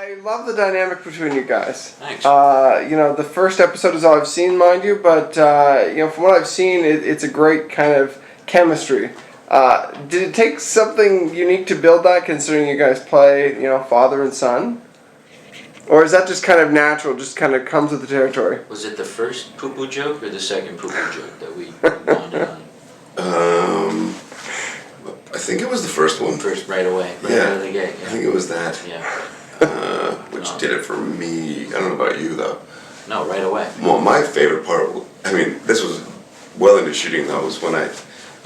I love the dynamic between you guys. Thanks. The first episode is all I've seen, mind you, but from what I've seen, it's a great kind of chemistry. Did it take something unique to build that, considering you guys play, father and son? Or is that just kind of natural, just kind of comes with the territory? Was it the first poo-poo joke or the second poo-poo joke that we bonded on? I think it was the first one. First, right away, right out of the gate. Yeah. I think it was that. Yeah. Which did it for me. I don't know about you though. No, right away. Well, my favorite part, this was well into shooting though, was when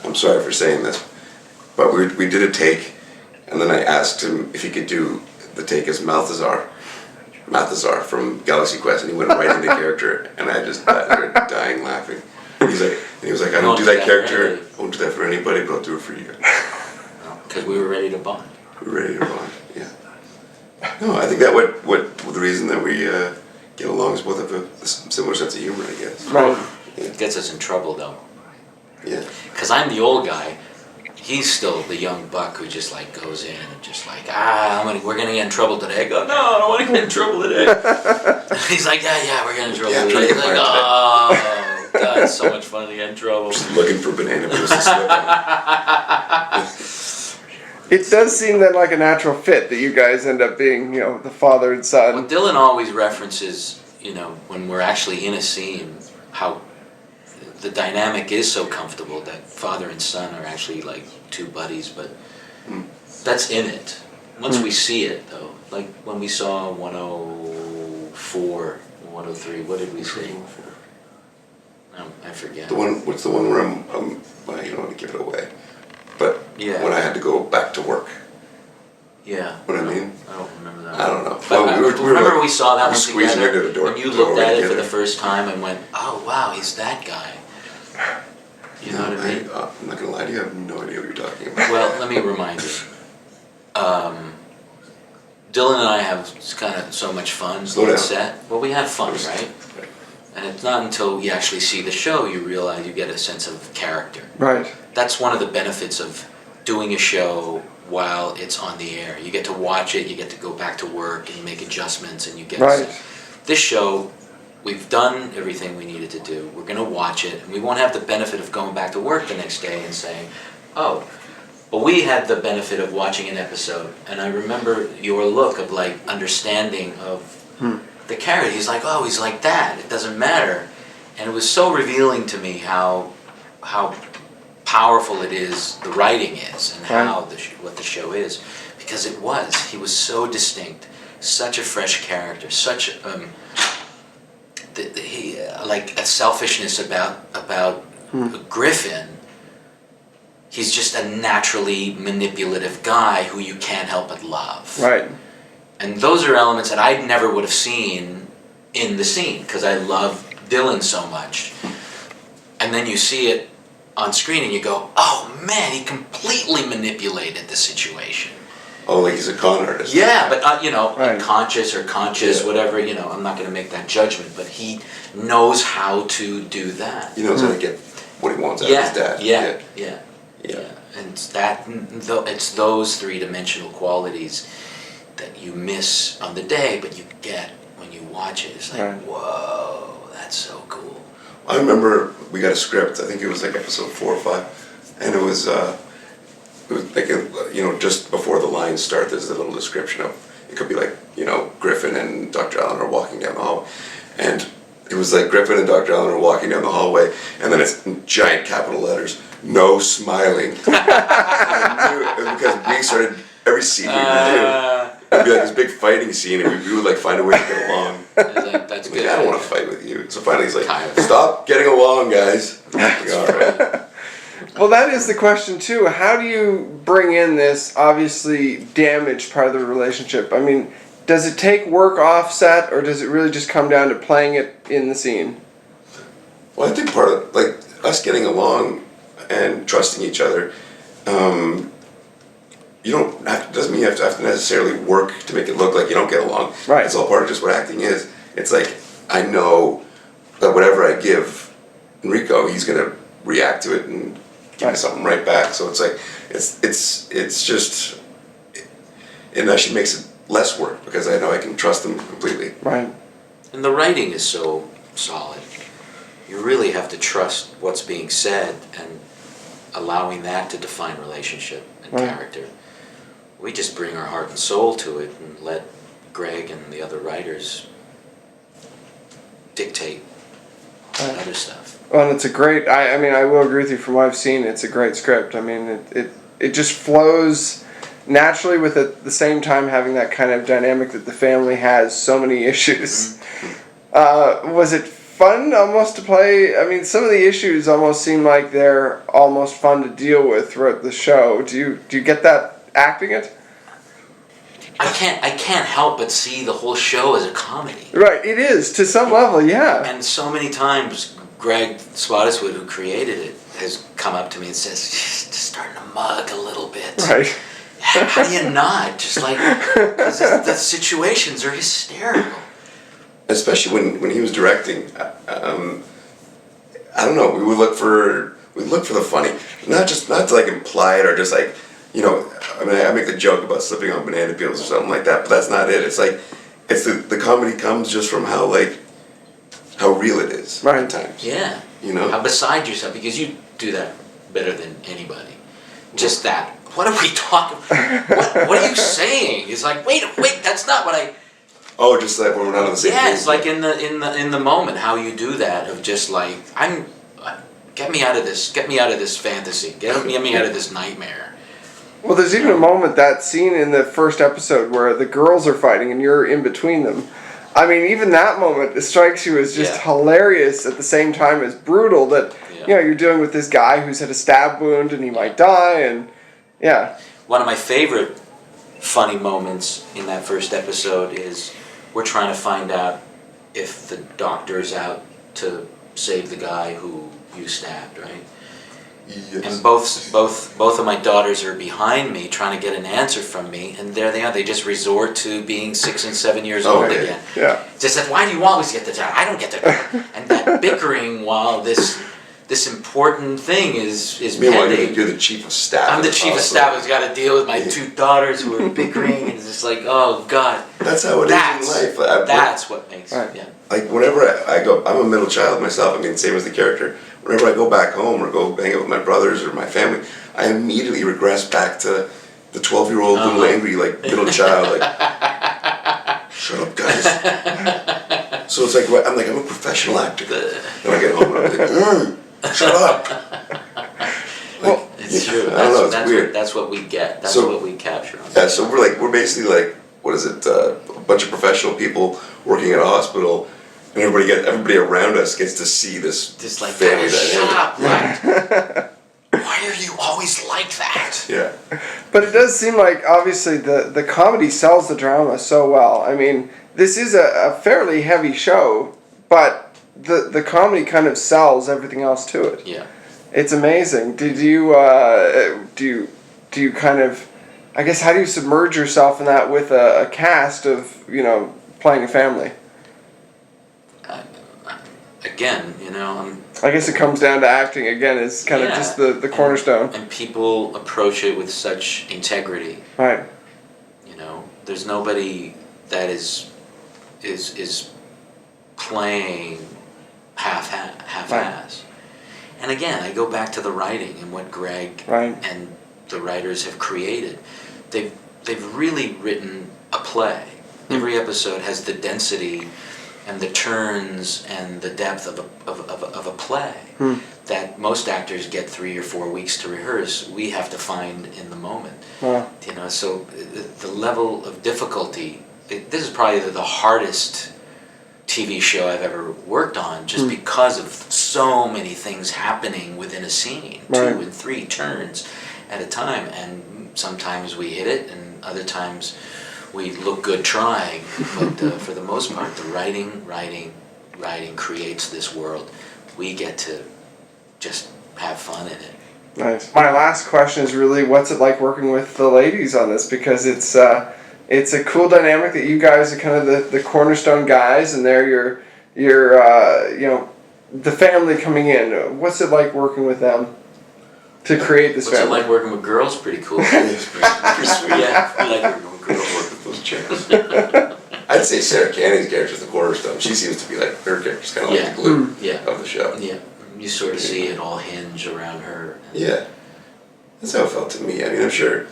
I'm sorry for saying this, but we did a take, and then I asked him if he could do the take as Malthazar from Galaxy Quest, and he went right into character, and I just started dying laughing. He was like, I don't do that character, I won't do that for anybody, but I'll do it for you. Because we were ready to bond. We were ready to bond, yeah. No, I think that what the reason that we get along is both have a similar sense of humor, I guess. Right. It gets us in trouble though. Yeah. Because I'm the old guy. He's still the young buck who just goes in and just we're gonna get in trouble today. I go, no, I don't want to get in trouble today. He's like, yeah, we're getting in trouble today. He's like, oh, God, it's so much fun to get in trouble. Just looking for banana peels to slip on. It does seem that like a natural fit that you guys end up being, the father and son. Well, Dylan always references, when we're actually in a scene, how the dynamic is so comfortable that father and son are actually like two buddies, but that's in it. Once we see it, though, like when we saw 104, 103, what did we see? I forget. What's the one where well, you don't want to give it away, but yeah. When I had to go back to work. Yeah. What I mean? I don't remember that. I don't know. But remember we saw that one squeezing together, into the door, and you looked at it together for the first time and went, "Oh wow, he's that guy." You know what I mean? I'm not gonna lie to you. I have no idea what you're talking about. Well, let me remind you. Dylan and I have kind of so much fun on the set. Well, we have fun, right? And it's not until you actually see the show you realize you get a sense of character. Right. That's one of the benefits of doing a show while it's on the air. You get to watch it, you get to go back to work and make adjustments, and you get this show, we've done everything we needed to do. We're going to watch it, and we won't have the benefit of going back to work the next day and saying, oh, but we had the benefit of watching an episode, and I remember your look of understanding of the character. He's like, oh, he's like that. It doesn't matter. And it was so revealing to me how powerful it is, the writing is, and how what the show is, because he was so distinct, such a fresh character, such like a selfishness about Griffin. He's just a naturally manipulative guy who you can't help but love. Right. And those are elements that I never would have seen in the scene because I love Dylan so much. And then you see it on screen and you go, oh man, he completely manipulated the situation. Oh, like he's a con artist. Yeah, but unconscious or conscious, whatever, I'm not going to make that judgment, but he knows how to do that. He knows how to get what he wants out of his dad. Yeah. And it's those three-dimensional qualities that you miss on the day, but you get when you watch it. It's like, whoa, that's so cool. I remember we got a script. I think it was like episode 4 or 5, and it was like just before the lines start, there's a little description of it could be like Griffin and Dr. Allen are walking down the hall, and it was like Griffin and Dr. Allen are walking down the hallway, and then it's in giant capital letters, no smiling. And I knew it was because we started every scene we would do. It'd be like this big fighting scene, and we would find a way to get along. That's good. I don't want to fight with you. So finally he's like, stop getting along, guys. Like, all right. Well, that is the question too. How do you bring in this obviously damaged part of the relationship? I mean, does it take work off set, or does it really just come down to playing it in the scene? Well, I think part of us getting along and trusting each other, doesn't mean you have to necessarily work to make it look like you don't get along. Right. It's all part of just what acting is. It's like I know that whatever I give Enrico, he's gonna react to it and give me something right back. So it's like it's just it actually makes it less work because I know I can trust them completely. Right. And the writing is so solid. You really have to trust what's being said and allowing that to define relationship and character. We just bring our heart and soul to it and let Greg and the other writers dictate other stuff. Well, and it's a great. I mean, I will agree with you. From what I've seen, it's a great script. I mean, it just flows naturally with at the same time having that kind of dynamic that the family has so many issues. Was it fun almost to play? I mean, some of the issues almost seem like they're almost fun to deal with throughout the show. Do you get that acting it? I can't help but see the whole show as a comedy. Right, it is to some level, yeah. And so many times, Greg Spottiswoode, who created it, has come up to me and says, "Just starting to mug a little bit." Right. How do you not? Just like, because the situations are hysterical. Especially when he was directing, I don't know. We would look for the funny, not to like imply it or just like, you know. I mean, I make the joke about slipping on banana peels or something like that, but that's not it. It's like, it's the comedy comes just from how real it is at times. Yeah. You know? How beside yourself, because you do that better than anybody. Just that. What are we talking? What are you saying? It's like, wait, that's not what I. Oh, just like when we're not on the same page. Yeah, it's like in the moment how you do that of just like get me out of this fantasy, get me out of this nightmare. Well, there's even a moment, that scene in the first episode where the girls are fighting and you're in between them. I mean, even that moment, it strikes you as just hilarious at the same time as brutal that, you know, you're dealing with this guy who's had a stab wound and he might die and, One of my favorite funny moments in that first episode is we're trying to find out if the doctor's out to save the guy who you stabbed, right? Yes. And both of my daughters are behind me trying to get an answer from me, and there they are. They just resort to being 6 and 7 years old again. Yeah. Just said, "Why do you always get the job? I don't get the job." And that bickering while this important thing is Meanwhile, pending. you're the chief of staff. I'm the chief of staff who's got to deal with my two daughters who are bickering, and it's just like, oh God. That's how it is in life. That's what makes Like whenever I go, I'm a middle child myself. I mean, same as the character. Whenever I go back home or go hang out with my brothers or my family, I immediately regress back to the 12-year-old little angry like middle child. Like, shut up, guys. So it's like I'm a professional actor. Then I get home and I'm like, shut up. Well, it's true. I don't know. It's weird. That's what we get. That's what we capture. Yeah. So we're basically like, what is it? A bunch of professional people working at a hospital. And everybody around us gets to see this like family shut dynamic. up, why are you always like that? Yeah. But it does seem like, obviously, the comedy sells the drama so well. I mean, this is a fairly heavy show, but the comedy kind of sells everything else to it. Yeah. It's amazing. Did you, do you kind of, I guess, how do you submerge yourself in that with a cast of, you know, playing a family? Again, I guess it comes down to acting again. Is kind of just the cornerstone. And people approach it with such integrity. Right. There's nobody that is playing half-ass. And again, I go back to the writing and what Greg and the writers have created. They've really written a play. Every episode has the density and the turns and the depth of a play that most actors get 3 or 4 weeks to rehearse. We have to find in the moment. So the level of difficulty. This is probably the hardest TV show I've ever worked on, just because of so many things happening within a scene, 2 and 3 turns at a time, and sometimes we hit it, and other times we look good trying, but for the most part, the writing creates this world. We get to just have fun in it. Nice. My last question is really, what's it like working with the ladies on this? Because it's a cool dynamic that you guys are kind of the cornerstone guys, and they're your the family coming in. What's it like working with them to create this family? What's it like working with girls? Pretty cool. It's pretty sweet. Yeah, we like working with girls. Work with those chance. I'd say Sarah Canning's character is the cornerstone. She seems to be like, her character's kind of like the glue of the show. Yeah, you sort of see it all hinge around her. Yeah, that's how it felt to me. I mean, I'm sure,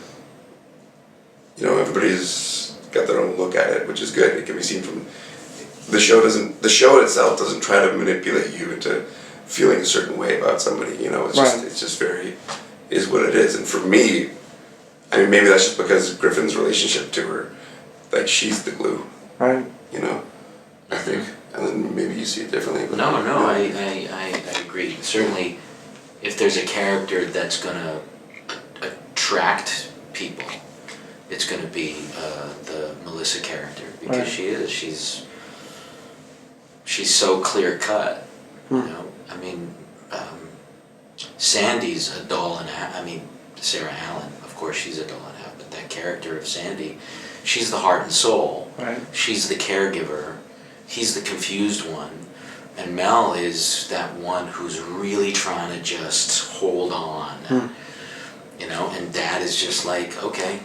everybody's got their own look at it, which is good. It can be seen from the show itself doesn't try to manipulate you into feeling a certain way about somebody. It's just very is what it is. And for me, I mean, maybe that's just because Griffin's relationship to her, like she's the glue. Right. I think, and then maybe you see it differently. But I agree. Certainly, if there's a character that's gonna attract people, it's gonna be the Melissa character because she's so clear cut. I mean, Sandy's a doll and a half. I mean, Sarah Allen, of course, she's a doll and a half. But that character of Sandy, she's the heart and soul. Right. She's the caregiver. He's the confused one. And Mel is that one who's really trying to just hold on. And Dad is just like, okay,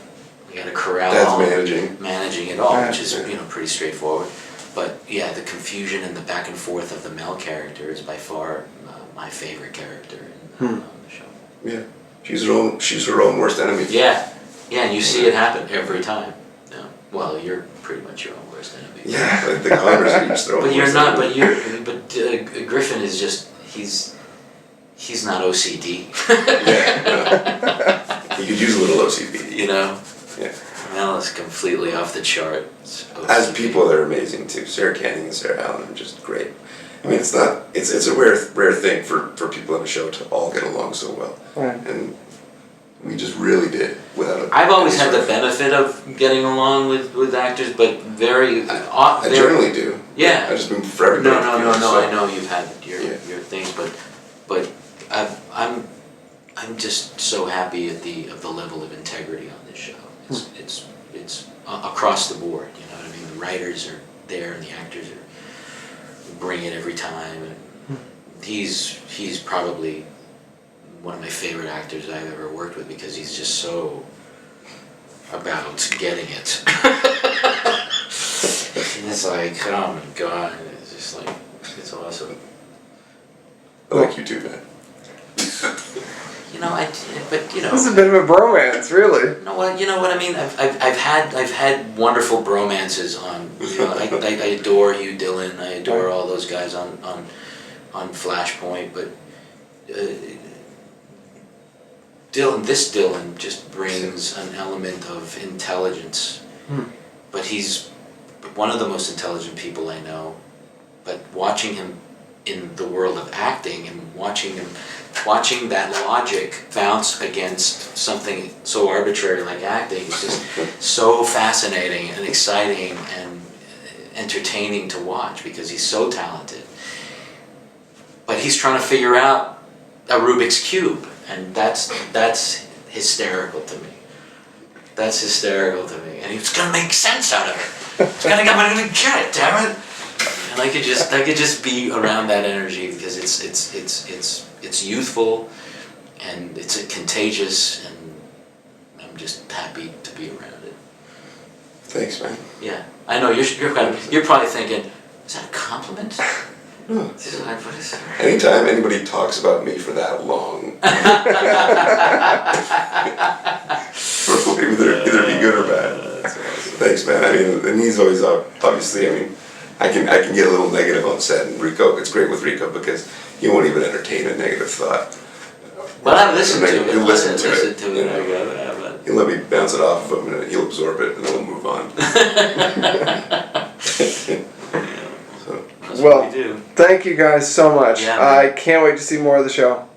we got to corral Dad's managing it all, which is pretty straightforward. But yeah, the confusion and the back and forth of the Mel character is by far my favorite character in the show. Yeah, she's her own worst enemy. Yeah, and you see it happen every time. Yeah. Well, you're pretty much your own worst enemy. Yeah, like the Connors are each their own. But you're worst not. enemy. But Griffin is just he's not OCD. He could use a little OCD. Yeah. Mel is completely off the charts. As people, they're amazing too. Sarah Canning and Sarah Allen are just great. I mean, it's a rare thing for people on a show to all get along so well. Right. And we just really did without. I've always had the benefit of getting along with actors, but I generally do. Yeah. I just mean for everybody. No. I know you've had your things, but I'm just so happy at the level of integrity on this show. It's across the board. You know what I mean? The writers are there, and the actors bring it every time. And he's probably one of my favorite actors I've ever worked with because he's just so about getting it. And it's like, oh my god, it's just like, it's awesome. I like you too, man. This is a bit of a bromance, really. No, you know what I mean. I've had wonderful bromances on. I adore Hugh Dillon. I adore all those guys on Flashpoint. But Dillon just brings an element of intelligence. But he's one of the most intelligent people I know. But watching him in the world of acting and watching that logic bounce against something so arbitrary like acting is just so fascinating and exciting and entertaining to watch because he's so talented. But he's trying to figure out a Rubik's Cube, and that's hysterical to me. That's hysterical to me. And he's gonna make sense out of it. I'm gonna get it, damn it. And I could just be around that energy because it's youthful and it's contagious, and I'm just happy to be around it. Thanks, man. Yeah, I know you're probably thinking, is that a compliment? No. What Anytime anybody talks about me for that long, either be good or bad. That's awesome. Thanks, man. I mean, and he's always obviously. I mean, I can get a little negative on set, and Rico. It's great with Rico because he won't even entertain a negative thought. Well, I listen to it. He'll listen to it. You know. He'll let me bounce it off of him, and he'll absorb it, and then we'll move on. Well, thank you guys so much. Yeah, I can't wait to see more of the show.